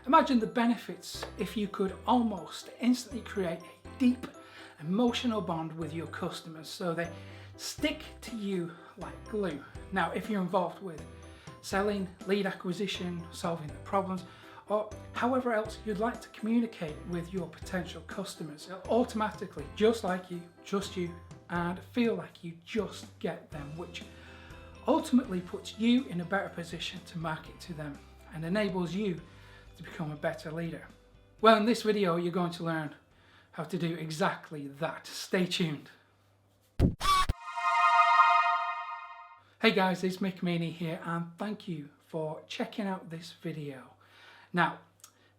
Imagine the benefits if you could almost instantly create a deep emotional bond with your customers so they stick to you like glue. Now, if you're involved with selling, lead acquisition, solving the problems, or however else you'd like to communicate with your potential customers, they'll automatically just like you, trust you, and feel like you just get them, which ultimately puts you in a better position to market to them and enables you to become a better leader. Well, in this video, you're going to learn how to do exactly that. Stay tuned. Hey guys, it's Mick Meaney here, and thank you for checking out this video. Now,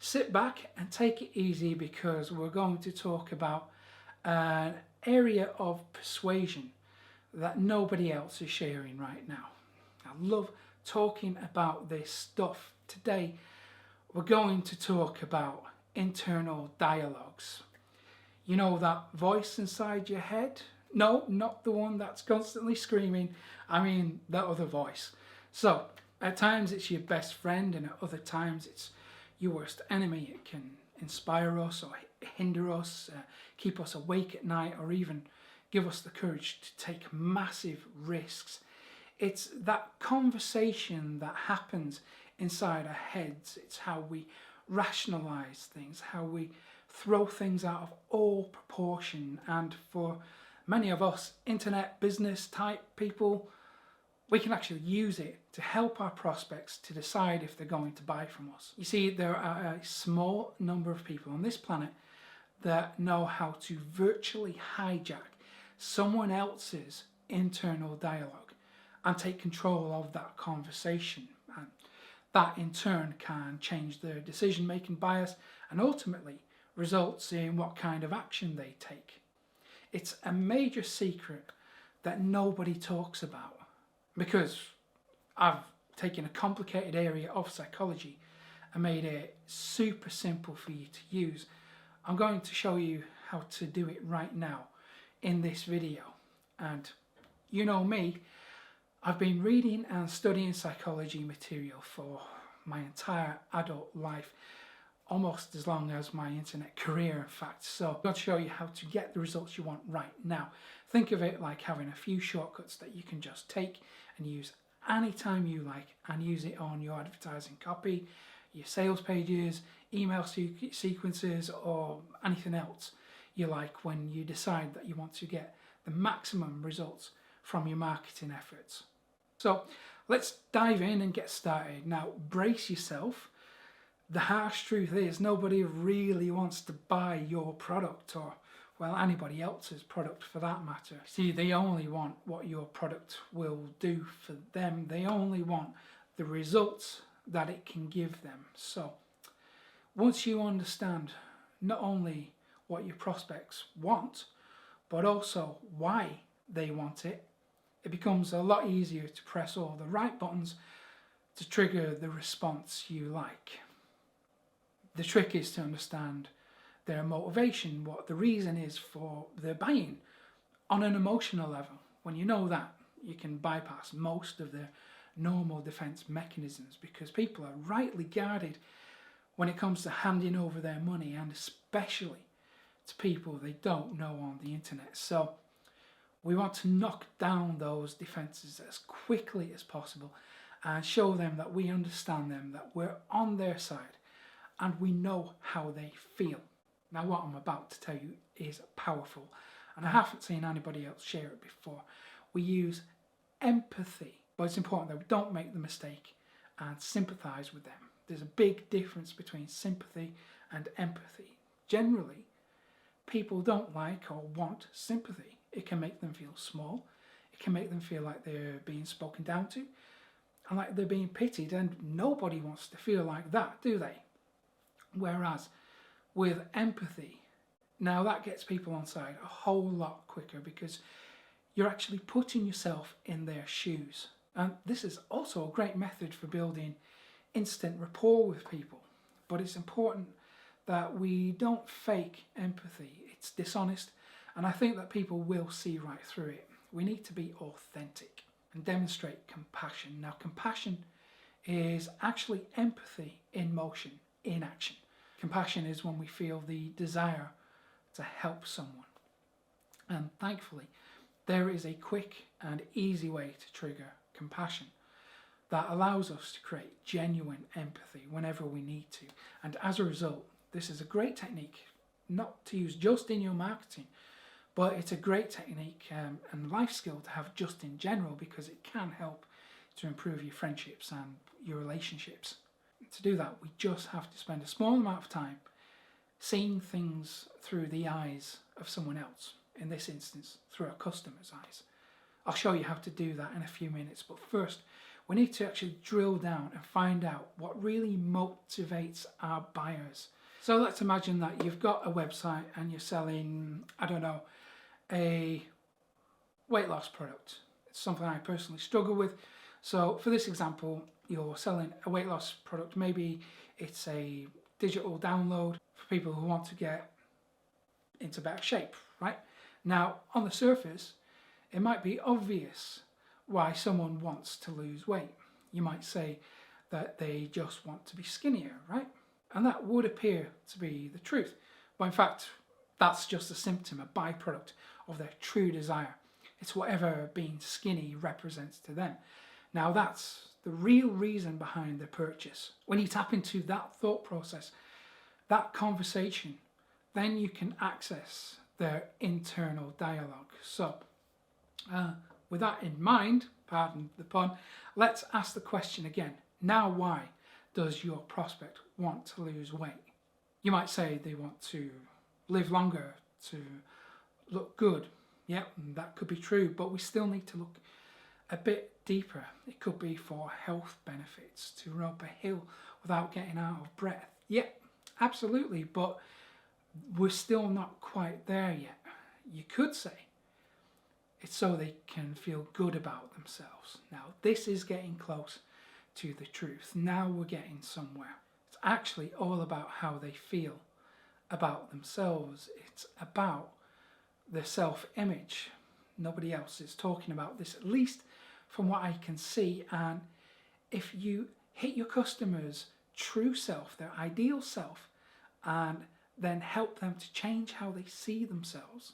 sit back and take it easy because we're going to talk about an area of persuasion that nobody else is sharing right now. I love talking about this stuff. Today, we're going to talk about internal dialogues. You know that voice inside your head? No, not the one that's constantly screaming. I mean that other voice. So, at times it's your best friend, and at other times it's your worst enemy. It can inspire us or hinder us, keep us awake at night, or even give us the courage to take massive risks. It's that conversation that happens inside our heads. It's how we rationalize things, how we throw things out of all proportion. And for many of us internet business type people, we can actually use it to help our prospects to decide if they're going to buy from us. You see, there are a small number of people on this planet that know how to virtually hijack someone else's internal dialogue and take control of that conversation. And that in turn can change their decision-making bias and ultimately results in what kind of action they take. It's a major secret that nobody talks about, because I've taken a complicated area of psychology and made it super simple for you to use. I'm going to show you how to do it right now in this video. And you know me, I've been reading and studying psychology material for my entire adult life, almost as long as my internet career, in fact. So I'm going to show you how to get the results you want right now. Think of it like having a few shortcuts that you can just take and use anytime you like, and use it on your advertising copy, your sales pages, email sequences, or anything else you like when you decide that you want to get the maximum results from your marketing efforts. So let's dive in and get started. Now, brace yourself. The harsh truth is nobody really wants to buy your product, or, well, anybody else's product for that matter. See, they only want what your product will do for them. They only want the results that it can give them. So once you understand not only what your prospects want, but also why they want it, it becomes a lot easier to press all the right buttons to trigger the response you like. The trick is to understand their motivation, what the reason is for their buying on an emotional level. When you know that, you can bypass most of their normal defense mechanisms, because people are rightly guarded when it comes to handing over their money, and especially to people they don't know on the internet. So we want to knock down those defenses as quickly as possible and show them that we understand them, that we're on their side, and we know how they feel. Now, what I'm about to tell you is powerful, and I haven't seen anybody else share it before. We use empathy, but it's important that we don't make the mistake and sympathize with them. There's a big difference between sympathy and empathy. Generally, people don't like or want sympathy. It can make them feel small. It can make them feel like they're being spoken down to and like they're being pitied, and nobody wants to feel like that, do they? Whereas with empathy, now that gets people on side a whole lot quicker, because you're actually putting yourself in their shoes. And this is also a great method for building instant rapport with people. But it's important that we don't fake empathy. It's dishonest, and I think that people will see right through it. We need to be authentic and demonstrate compassion. Now, compassion is actually empathy in motion. inaction. Compassion is when we feel the desire to help someone. And thankfully, there is a quick and easy way to trigger compassion that allows us to create genuine empathy whenever we need to. And as a result, this is a great technique not to use just in your marketing, but it's a great technique and life skill to have just in general, because it can help to improve your friendships and your relationships. To do that, we just have to spend a small amount of time seeing things through the eyes of someone else, in this instance through a customer's eyes. I'll show you how to do that in a few minutes, but first we need to actually drill down and find out what really motivates our buyers. So let's imagine that you've got a website and you're selling, I don't know, a weight loss product. It's something I personally struggle with. So for this example, you're selling a weight loss product. Maybe it's a digital download for people who want to get into better shape, right? Now, on the surface, it might be obvious why someone wants to lose weight. You might say that they just want to be skinnier, right? And that would appear to be the truth. But in fact, that's just a symptom, a byproduct of their true desire. It's whatever being skinny represents to them. Now, that's the real reason behind the purchase. When you tap into that thought process, that conversation, then you can access their internal dialogue. So, with that in mind, pardon the pun, let's ask the question again. Now, why does your prospect want to lose weight? You might say they want to live longer, to look good. Yeah, that could be true, but we still need to look a bit deeper. It could be for health benefits, to run up a hill without getting out of breath. Yeah, absolutely, but we're still not quite there yet. You could say it's so they can feel good about themselves. Now, this is getting close to the truth. Now we're getting somewhere. It's actually all about how they feel about themselves. It's about their self-image. Nobody else is talking about this, at least from what I can see. And if you hit your customer's true self, their ideal self, and then help them to change how they see themselves,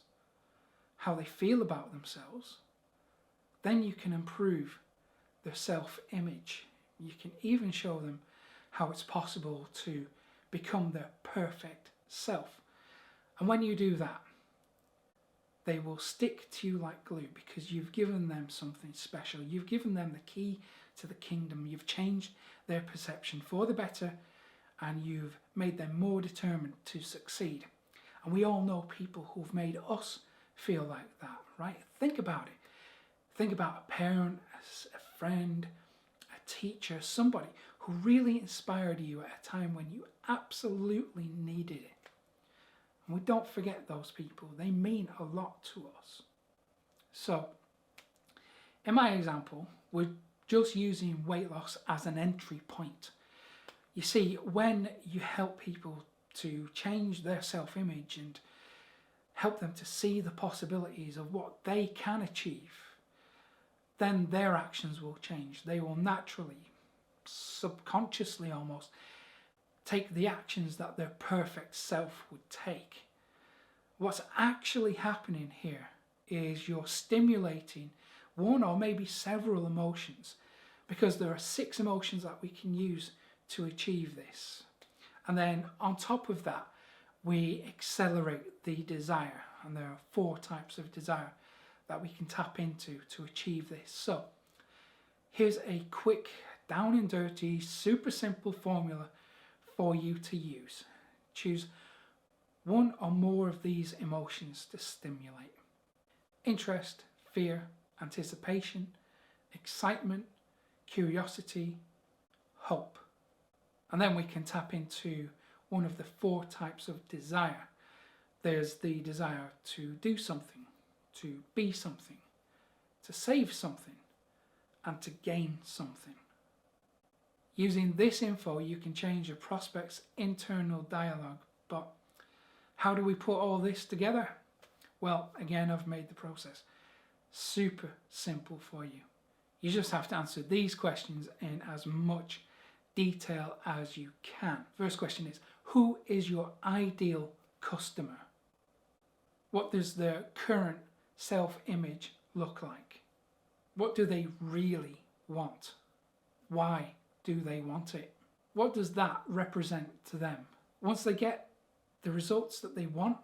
how they feel about themselves, then you can improve their self-image. You can even show them how it's possible to become their perfect self. And when you do that, they will stick to you like glue, because you've given them something special. You've given them the key to the kingdom. You've changed their perception for the better, and you've made them more determined to succeed. And we all know people who've made us feel like that, right? Think about it. Think about a parent, a friend, a teacher, somebody who really inspired you at a time when you absolutely needed it. And we don't forget those people. They mean a lot to us. So, in my example, we're just using weight loss as an entry point. You see, when you help people to change their self-image and help them to see the possibilities of what they can achieve, then their actions will change. They will naturally, subconsciously almost, take the actions that their perfect self would take. What's actually happening here is you're stimulating one or maybe several emotions, because there are 6 emotions that we can use to achieve this. And then on top of that, we accelerate the desire, and there are 4 types of desire that we can tap into to achieve this. So here's a quick, down and dirty, super simple formula for you to use. Choose one or more of these emotions to stimulate: interest, fear, anticipation, excitement, curiosity, hope. And then we can tap into one of the 4 types of desire. There's the desire to do something, to be something, to save something, and to gain something. Using this info, you can change your prospect's internal dialogue. But how do we put all this together? Well, again, I've made the process super simple for you. You just have to answer these questions in as much detail as you can. First question is, who is your ideal customer? What does their current self-image look like? What do they really want? Why do they want it? What does that represent to them? Once they get the results that they want,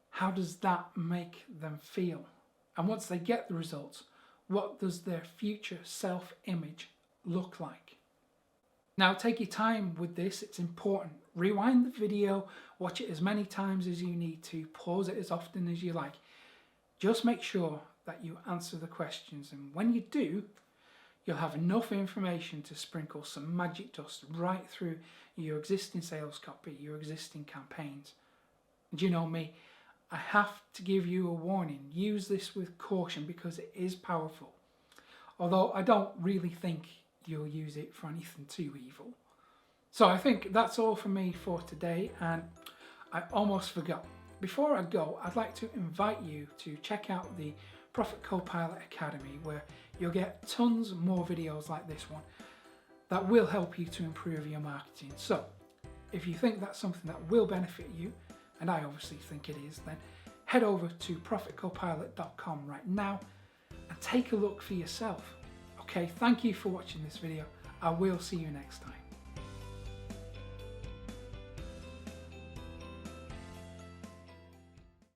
how does that make them feel? And once they get the results, what does their future self-image look like? Now take your time with this, it's important. Rewind the video, watch it as many times as you need to, pause it as often as you like. Just make sure that you answer the questions, and when you do, you'll have enough information to sprinkle some magic dust right through your existing sales copy, your existing campaigns. And you know me, I have to give you a warning. Use this with caution because it is powerful. Although I don't really think you'll use it for anything too evil. So I think that's all for me for today, and I almost forgot. Before I go, I'd like to invite you to check out the Profit Copilot Academy, where you'll get tons more videos like this one that will help you to improve your marketing. So if you think that's something that will benefit you, and I obviously think it is, then head over to profitcopilot.com right now and take a look for yourself. Okay, thank you for watching this video. I will see you next time.